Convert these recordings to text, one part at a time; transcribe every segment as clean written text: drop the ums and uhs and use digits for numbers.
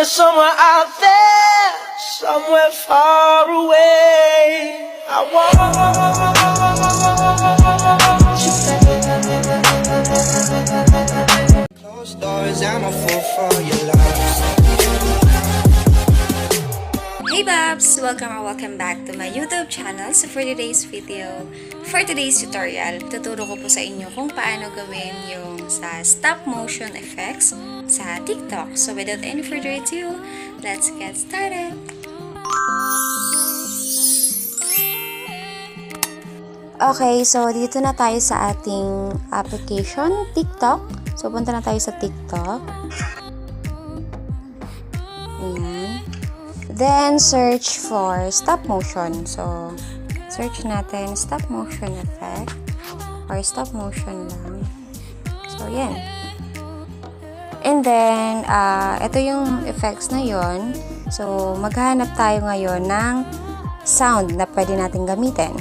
you're somewhere out there, somewhere far away. I want you back. Closed doors, I'm a fool for your love. Hey Babs! Welcome back to my YouTube channel. So for today's video, for today's tutorial, tuturo ko po sa inyo kung paano gawin yung sa stop motion effects sa TikTok. So without any further ado, let's get started! Okay, so dito na tayo sa ating application, TikTok. So punta na tayo sa TikTok. Ayan. Then, search for stop motion. So, search natin stop motion effect or stop motion lang. So, yan. And then, ito yung effects na yon. So, maghanap tayo ngayon ng sound na pwede natin gamitin.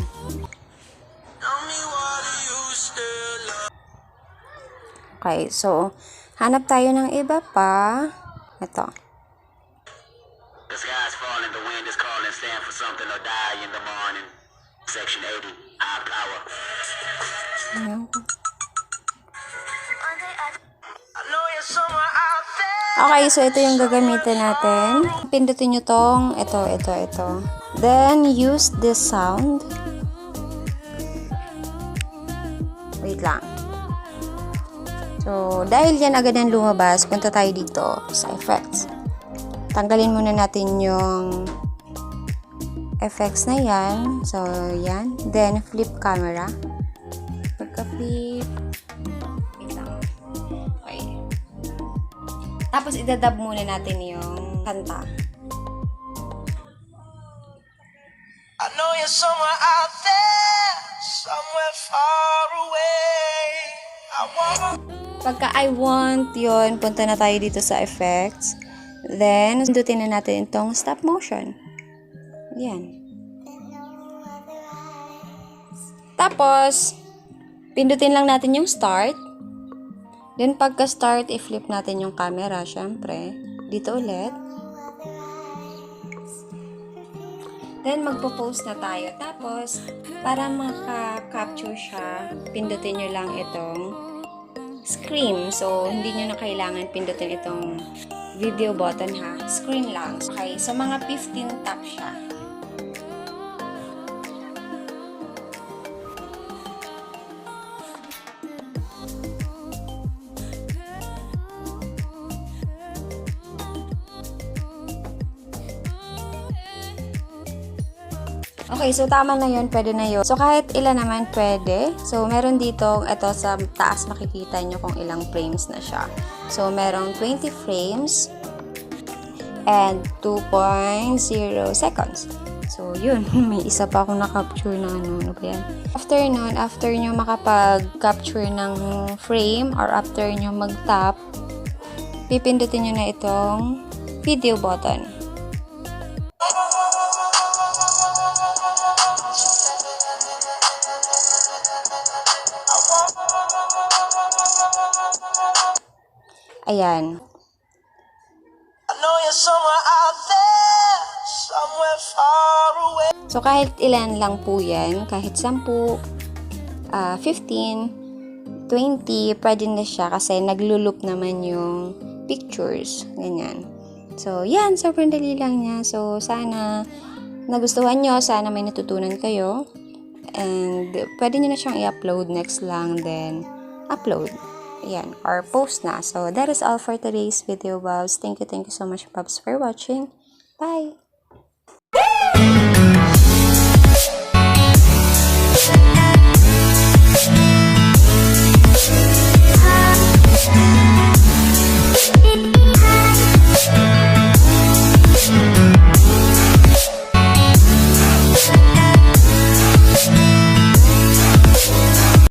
Okay, so, hanap tayo ng iba pa. Ito. The sky's falling, the wind is calling, stand for something or die in the morning. Section 80, high power. Okay, so ito yung gagamitin natin. Pindutin nyo tong, ito. Then, use this sound. Wait lang. So, dahil yan agad ang lumabas, punta tayo dito sa effects. Tanggalin muna natin yung effects na yan. So, yan. Then, flip camera. Pagka-flip. Wait lang. Okay. Tapos, idadub muna natin yung kanta. I know you're somewhere out there, somewhere far away. I want. Pagka I want yun, punta na tayo dito sa effects. Then, sundutin na natin itong stop motion. Yan. Tapos, pindutin lang natin yung start. Then, pagka-start, i-flip natin yung camera, syempre. Dito ulit. Then, magpo-post na tayo. Tapos, para maka-capture siya, pindutin nyo lang itong screen. So, hindi nyo na kailangan pindutin itong video button ha. Screen lang. Okay, so mga 15 tap siya. Okay, so tama na yun, pwede na yun. So kahit ilan naman pwede. So meron dito, ito sa taas makikita nyo kung ilang frames na siya. So merong 20 frames and 2.0 seconds. So yun, may isa pa akong na-capture na ano ba yan. After nyo makapag-capture ng frame or after nyo mag-tap, pipindutin nyo na itong video button. Ayan. I know you're somewhere out there, somewhere far away. So, kahit ilan lang po yan, kahit 10, 15, 20, pwede na siya kasi nagluloop naman yung pictures. Ganyan. So, yan. Sobrang dali lang niya. So, sana nagustuhan nyo. Sana may natutunan kayo. And, pwede nyo na siyang i-upload next lang. Then, upload. Ayan, or post na. So, that is all for today's video, Babs. Thank you so much, Babs, for watching. Bye!